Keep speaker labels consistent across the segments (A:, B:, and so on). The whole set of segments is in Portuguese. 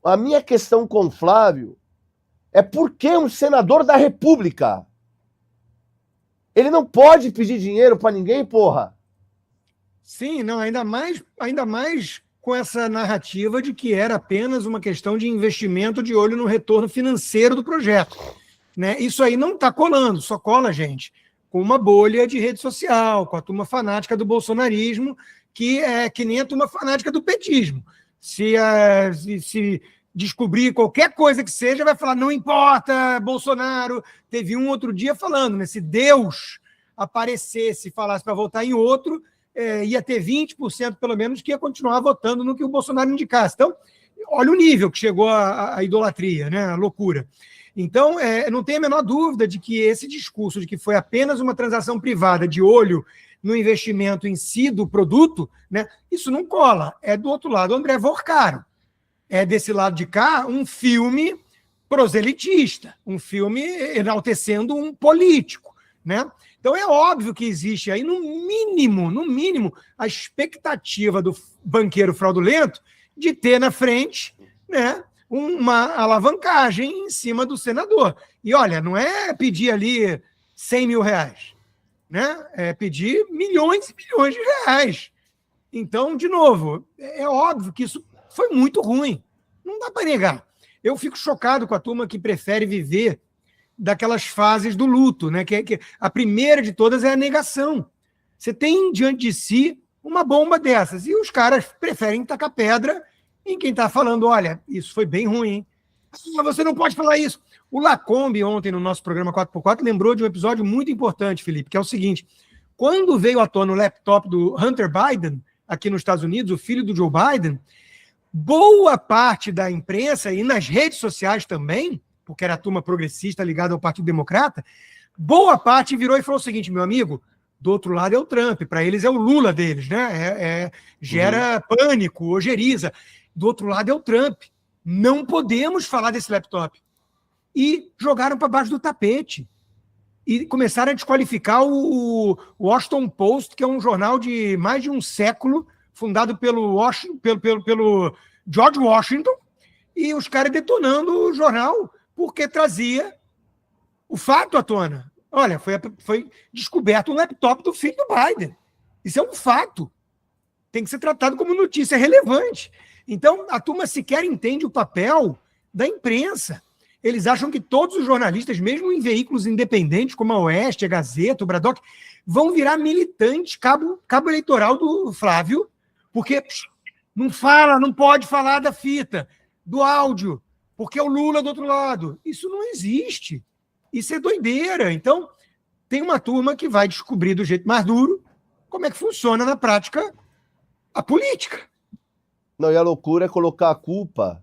A: A minha questão com o Flávio é por que um senador da República? Ele não pode pedir dinheiro para ninguém, porra.
B: Sim, não, ainda mais com essa narrativa de que era apenas uma questão de investimento de olho no retorno financeiro do projeto. Né? Isso aí não está colando, só cola, gente, com uma bolha de rede social, com a turma fanática do bolsonarismo, que é que nem a turma fanática do petismo. Se descobrir qualquer coisa que seja, vai falar, não importa, Bolsonaro. Teve um outro dia falando, né? Se Deus aparecesse e falasse para votar em outro, ia ter 20% pelo menos que ia continuar votando no que o Bolsonaro indicasse. Então, olha o nível que chegou a idolatria, né? A loucura. Então, não tem a menor dúvida de que esse discurso de que foi apenas uma transação privada de olho no investimento em si do produto, né? Isso não cola. É do outro lado, o André Vorcaro. É desse lado de cá um filme proselitista, um filme enaltecendo um político, né? Então é óbvio que existe aí, no mínimo, a expectativa do banqueiro fraudulento de ter na frente, né, uma alavancagem em cima do senador. E olha, não é pedir ali 100 mil reais, né? É pedir milhões e milhões de reais. Então, de novo, é óbvio que isso foi muito ruim. Não dá para negar. Eu fico chocado com a turma que prefere viver daquelas fases do luto, né? Que a primeira de todas é a negação. Você tem diante de si uma bomba dessas, e os caras preferem tacar pedra em quem está falando, olha, isso foi bem ruim. Mas você não pode falar isso. O Lacombe, ontem, no nosso programa 4x4, lembrou de um episódio muito importante, Felipe, que é o seguinte: quando veio à tona o laptop do Hunter Biden, aqui nos Estados Unidos, o filho do Joe Biden, boa parte da imprensa e nas redes sociais também, porque era a turma progressista ligada ao Partido Democrata, boa parte virou e falou o seguinte, meu amigo, do outro lado é o Trump, para eles é o Lula deles, né? Gera pânico, ojeriza. Do outro lado é o Trump. Não podemos falar desse laptop. E jogaram para baixo do tapete. E começaram a desqualificar o Washington Post, que é um jornal de mais de um século, fundado pelo George Washington, e os caras detonando o jornal porque trazia o fato à tona. Olha, foi descoberto um laptop do filho do Biden. Isso é um fato. Tem que ser tratado como notícia relevante. Então, a turma sequer entende o papel da imprensa. Eles acham que todos os jornalistas, mesmo em veículos independentes, como a Oeste, a Gazeta, o Bradock, vão virar militantes, cabo eleitoral do Flávio, porque não pode falar da fita, do áudio, porque é o Lula do outro lado. Isso não existe. Isso é doideira. Então, tem uma turma que vai descobrir do jeito mais duro como é que funciona na prática a política.
A: Não, e a loucura é colocar a culpa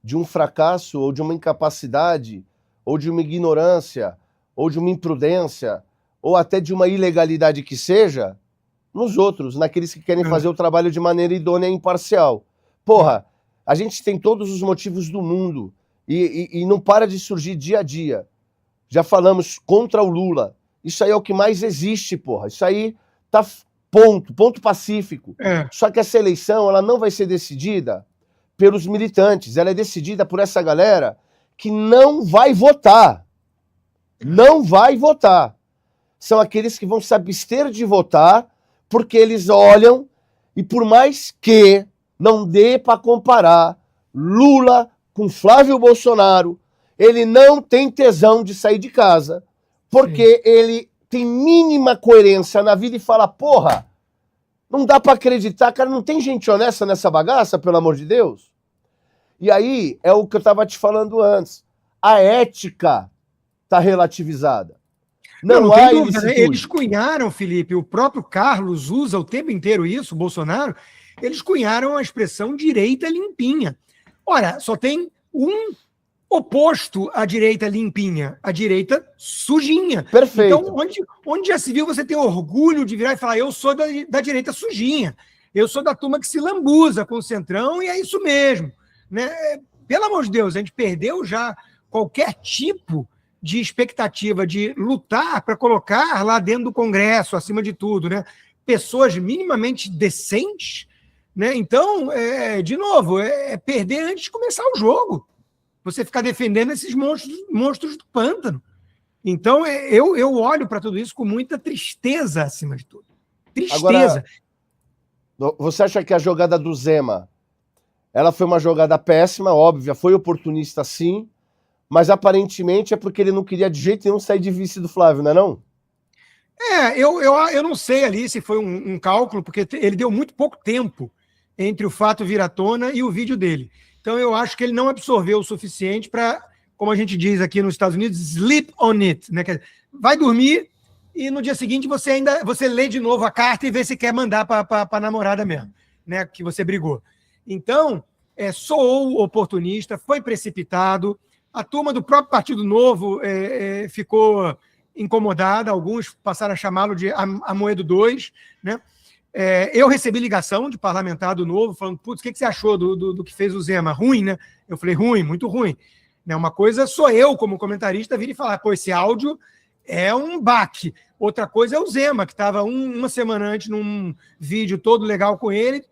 A: de um fracasso, ou de uma incapacidade, ou de uma ignorância, ou de uma imprudência, ou até de uma ilegalidade que seja, nos outros, naqueles que querem fazer o trabalho de maneira idônea e imparcial. Porra, a gente tem todos os motivos do mundo e não para de surgir dia a dia. Já falamos contra o Lula. Isso aí é o que mais existe, porra. Isso aí tá ponto pacífico. Só que essa eleição, ela não vai ser decidida pelos militantes. Ela é decidida por essa galera que não vai votar. Não vai votar. São aqueles que vão se abster de votar porque eles olham e por mais que não dê para comparar Lula com Flávio Bolsonaro, ele não tem tesão de sair de casa porque ele tem mínima coerência na vida e fala, porra, não dá para acreditar, cara, não tem gente honesta nessa bagaça, pelo amor de Deus? E aí é o que eu estava te falando antes. A ética está relativizada. Não há
B: dúvida, né? Eles cunharam, Felipe, o próprio Carlos usa o tempo inteiro isso, o Bolsonaro, eles cunharam a expressão direita limpinha. Ora, só tem um oposto à direita limpinha, a direita sujinha.
A: Perfeito.
B: Então, onde já se viu você ter orgulho de virar e falar, eu sou da direita sujinha, eu sou da turma que se lambuza com o centrão e é isso mesmo. Né? Pelo amor de Deus, a gente perdeu já qualquer tipo de expectativa de lutar para colocar lá dentro do Congresso, acima de tudo, né, pessoas minimamente decentes Né? Então, de novo, é perder antes de começar o jogo. Você ficar defendendo esses monstros do pântano. Então, eu olho para tudo isso com muita tristeza, acima de tudo. Tristeza.
A: Agora, você acha que a jogada do Zema, ela foi uma jogada péssima, óbvia, foi oportunista sim, mas aparentemente é porque ele não queria de jeito nenhum sair de vice do Flávio, não é não?
B: Eu não sei ali se foi um cálculo, porque ele deu muito pouco tempo entre o fato vir à tona e o vídeo dele. Então, eu acho que ele não absorveu o suficiente para, como a gente diz aqui nos Estados Unidos, sleep on it. Né? Vai dormir e no dia seguinte você lê de novo a carta e vê se quer mandar para a namorada mesmo, né? Que você brigou. Então, soou oportunista, foi precipitado. A turma do próprio Partido Novo ficou incomodada, alguns passaram a chamá-lo de Amoedo 2, né? Eu recebi ligação de parlamentar do Novo falando, putz, o que você achou do que fez o Zema? Ruim, né? Eu falei, ruim, muito ruim. Né? Uma coisa sou eu, como comentarista, vir e falar, pô, esse áudio é um baque. Outra coisa é o Zema, que estava uma semana antes num vídeo todo legal com ele,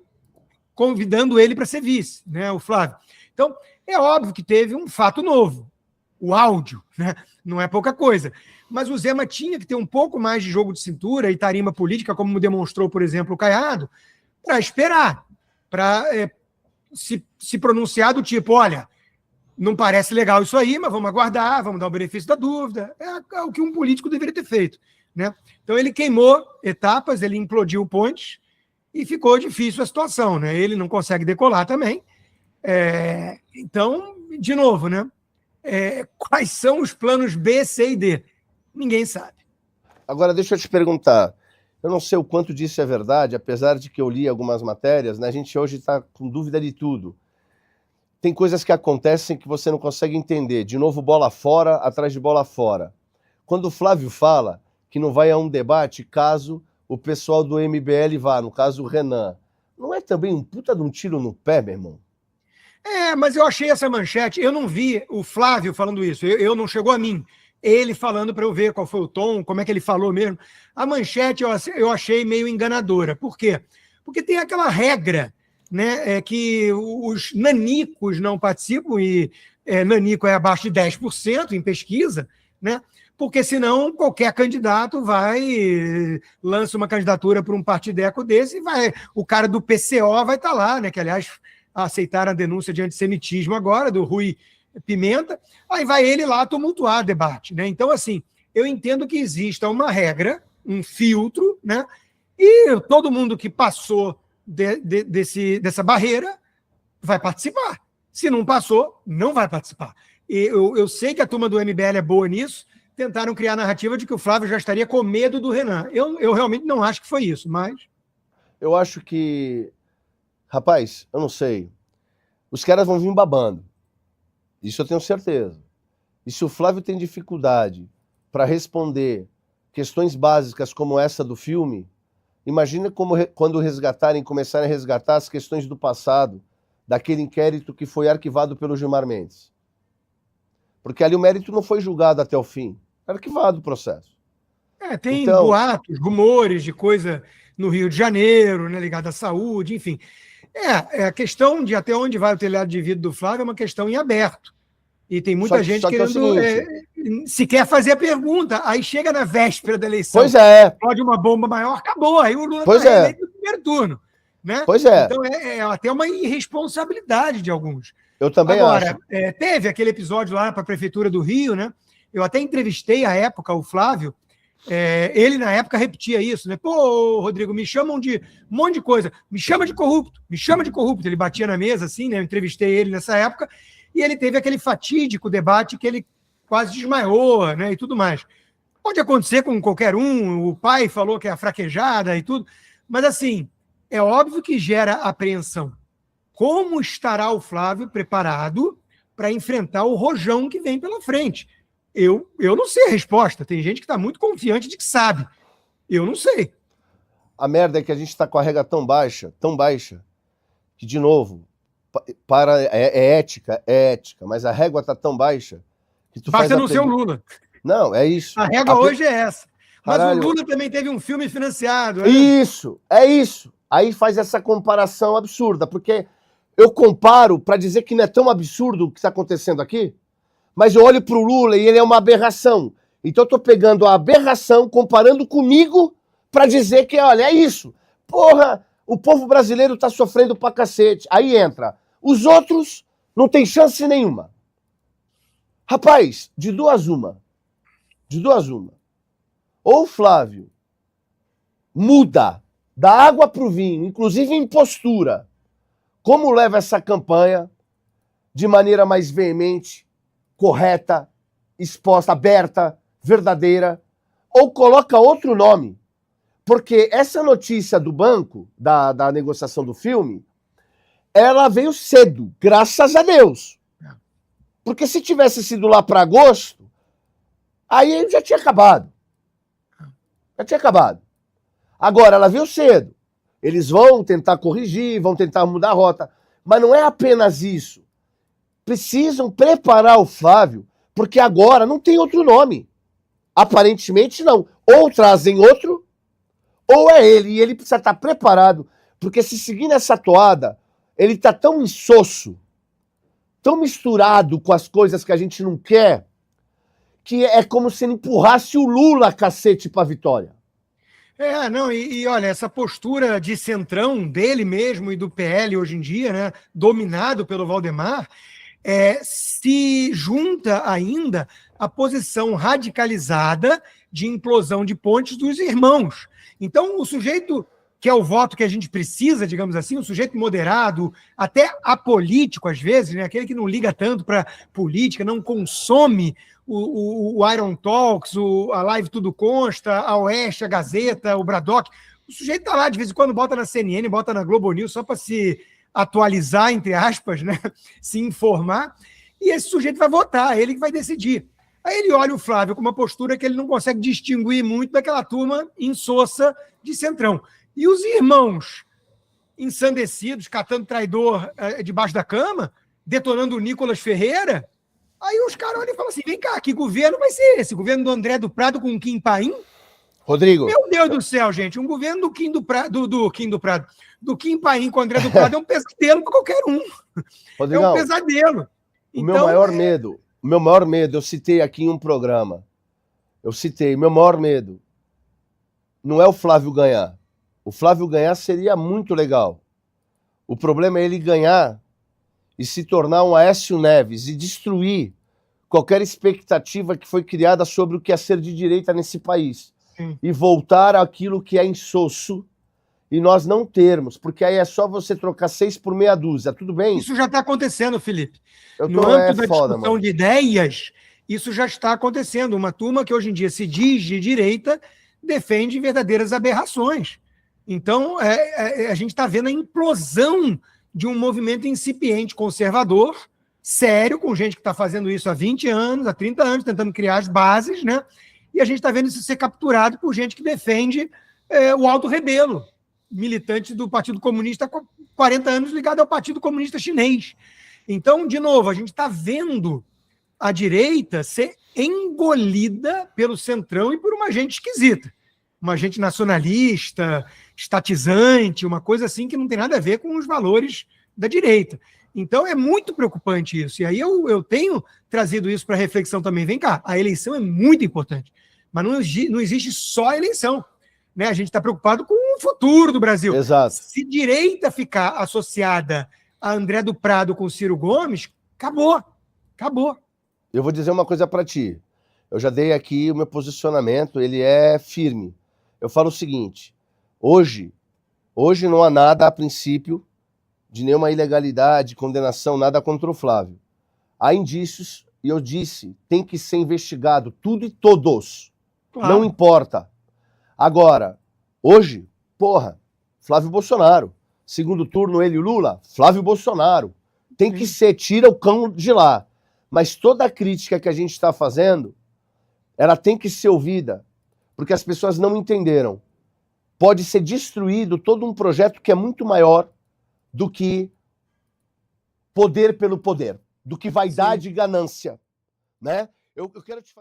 B: convidando ele para ser vice, né, o Flávio. Então, é óbvio que teve um fato novo, o áudio, né? Não é pouca coisa. Mas o Zema tinha que ter um pouco mais de jogo de cintura e tarimba política, como demonstrou, por exemplo, o Caiado, para esperar, para se pronunciar do tipo, olha, não parece legal isso aí, mas vamos aguardar, vamos dar o benefício da dúvida. É o que um político deveria ter feito. Né? Então ele queimou etapas, ele implodiu pontes e ficou difícil a situação. Né? Ele não consegue decolar também. Então, de novo, né? Quais são os planos B, C e D? Ninguém sabe.
A: Agora, deixa eu te perguntar. Eu não sei o quanto disso é verdade, apesar de que eu li algumas matérias, né? A gente hoje está com dúvida de tudo. Tem coisas que acontecem que você não consegue entender. De novo, bola fora, atrás de bola fora. Quando o Flávio fala que não vai a um debate caso o pessoal do MBL vá, no caso o Renan, não é também um puta de um tiro no pé, meu irmão?
B: Mas eu achei essa manchete, eu não vi o Flávio falando isso, eu não chegou a mim. Ele falando para eu ver qual foi o tom, como é que ele falou mesmo. A manchete eu achei meio enganadora. Por quê? Porque tem aquela regra, né, que os nanicos não participam, e nanico é abaixo de 10% em pesquisa, né? Porque senão qualquer candidato lança uma candidatura para um partideco desse e o cara do PCO vai estar lá, né? Que, aliás, aceitaram a denúncia de antissemitismo agora, do Rui Pimenta, aí vai ele lá tumultuar debate. Né? Então, assim, eu entendo que exista uma regra, um filtro, né? E todo mundo que passou dessa barreira vai participar. Se não passou, não vai participar. E eu sei que a turma do MBL é boa nisso, tentaram criar a narrativa de que o Flávio já estaria com medo do Renan. Eu realmente não acho que foi isso, mas...
A: Eu acho que... Rapaz, eu não sei. Os caras vão vir babando. Isso eu tenho certeza. E se o Flávio tem dificuldade para responder questões básicas como essa do filme, imagina quando começarem a resgatar as questões do passado, daquele inquérito que foi arquivado pelo Gilmar Mendes. Porque ali o mérito não foi julgado até o fim. É arquivado o processo.
B: Tem boatos, rumores de coisa no Rio de Janeiro, né, ligada à saúde, enfim. A questão de até onde vai o telhado de vidro do Flávio é uma questão em aberto. E tem muita gente querendo sequer fazer a pergunta. Aí chega na véspera da eleição.
A: Pois é.
B: Explode uma bomba maior, acabou. Aí o Lula
A: está
B: eleito no primeiro turno. Né?
A: Pois é.
B: Então é até uma irresponsabilidade de alguns.
A: Eu também acho.
B: Teve aquele episódio lá para a Prefeitura do Rio, né? Eu até entrevistei à época o Flávio. Ele, na época, repetia isso, né? Pô, Rodrigo, me chamam de um monte de coisa. Me chama de corrupto, me chama de corrupto. Ele batia na mesa, assim, né? Eu entrevistei ele nessa época. E ele teve aquele fatídico debate que ele quase desmaiou, né? E tudo mais. Pode acontecer com qualquer um. O pai falou que é a fraquejada e tudo. Mas, assim, é óbvio que gera apreensão. Como estará o Flávio preparado para enfrentar o rojão que vem pela frente? Eu não sei a resposta. Tem gente que está muito confiante de que sabe. Eu não sei.
A: A merda é que a gente está com a régua tão baixa, que, de novo, é ética, mas a régua está tão baixa que tu
B: Basta não ser o Lula.
A: Não, é isso.
B: A régua hoje é essa. Mas o Lula também teve um filme financiado.
A: Isso, é isso. Aí faz essa comparação absurda, porque eu comparo para dizer que não é tão absurdo o que está acontecendo aqui, mas eu olho para o Lula e ele é uma aberração. Então eu estou pegando a aberração, comparando comigo, para dizer que, olha, é isso. Porra, o povo brasileiro está sofrendo pra cacete. Aí entra. Os outros não tem chance nenhuma. Rapaz, de duas uma. De duas uma. Ou o Flávio muda da água para o vinho, inclusive em postura, como leva essa campanha de maneira mais veemente, correta, exposta, aberta, verdadeira, ou coloca outro nome. Porque essa notícia do banco, da negociação do filme, ela veio cedo, graças a Deus. Porque se tivesse sido lá para agosto, aí já tinha acabado. Já tinha acabado. Agora, ela veio cedo. Eles vão tentar corrigir, vão tentar mudar a rota. Mas não é apenas isso. Precisam preparar o Flávio, porque agora não tem outro nome. Aparentemente não. Ou trazem outro, ou é ele. E ele precisa estar preparado, porque se seguir nessa toada, ele está tão insosso, tão misturado com as coisas que a gente não quer, que é como se ele empurrasse o Lula, cacete, para a vitória.
B: Não, e olha, essa postura de centrão dele mesmo e do PL hoje em dia, né, dominado pelo Valdemar, se junta ainda à posição radicalizada de implosão de pontes dos irmãos. Então, o sujeito que é o voto que a gente precisa, digamos assim, um sujeito moderado, até apolítico às vezes, né, aquele que não liga tanto para política, não consome o Iron Talks, a Live Tudo Consta, a Oeste, a Gazeta, o Bradock. O sujeito está lá, de vez em quando bota na CNN, bota na Globo News, só para se atualizar, entre aspas, né? Se informar, e esse sujeito vai votar, ele que vai decidir. Aí ele olha o Flávio com uma postura que ele não consegue distinguir muito daquela turma insossa de centrão. E os irmãos ensandecidos, catando traidor debaixo da cama, detonando o Nicolas Ferreira, aí os caras olham e falam assim, vem cá, que governo vai ser esse? Governo do André do Prado com o Kim Paim?
A: Rodrigo.
B: Meu Deus do céu, gente, um governo do Kim Paim com o André do Prado é um pesadelo para qualquer um.
A: Rodrigão,
B: é um pesadelo.
A: Meu maior medo, eu citei aqui em um programa, meu maior medo não é o Flávio ganhar. O Flávio ganhar seria muito legal. O problema é ele ganhar e se tornar um Aécio Neves e destruir qualquer expectativa que foi criada sobre o que é ser de direita nesse país.
B: Sim.
A: E voltar àquilo que é insosso e nós não termos, porque aí é só você trocar 6 por meia dúzia, tudo bem?
B: Isso já está acontecendo, Felipe. No âmbito da discussão de ideias, isso já está acontecendo. Uma turma que hoje em dia se diz de direita defende verdadeiras aberrações. Então, a gente está vendo a implosão de um movimento incipiente conservador, sério, com gente que está fazendo isso há 20 anos, há 30 anos, tentando criar as bases, né? E a gente está vendo isso ser capturado por gente que defende o alto rebelo, militante do Partido Comunista há 40 anos ligado ao Partido Comunista Chinês. Então, de novo, a gente está vendo a direita ser engolida pelo centrão e por uma gente esquisita. Uma gente nacionalista, estatizante, uma coisa assim que não tem nada a ver com os valores da direita. Então é muito preocupante isso. E aí eu tenho trazido isso para reflexão também. Vem cá, a eleição é muito importante, mas não existe só a eleição. Né? A gente está preocupado com o futuro do Brasil.
A: Exato.
B: Se direita ficar associada a André do Prado com Ciro Gomes, acabou. Acabou.
A: Eu vou dizer uma coisa para ti. Eu já dei aqui o meu posicionamento, ele é firme. Eu falo o seguinte, hoje não há nada, a princípio, de nenhuma ilegalidade, condenação, nada contra o Flávio. Há indícios, e eu disse, tem que ser investigado tudo e todos. Claro. Não importa. Agora, hoje, Flávio Bolsonaro. Segundo turno, ele e o Lula, Flávio Bolsonaro. Tem que ser, tira o cão de lá. Mas toda a crítica que a gente está fazendo, ela tem que ser ouvida, porque as pessoas não entenderam. Pode ser destruído todo um projeto que é muito maior do que poder pelo poder, do que vaidade e ganância, né? Eu quero te fazer...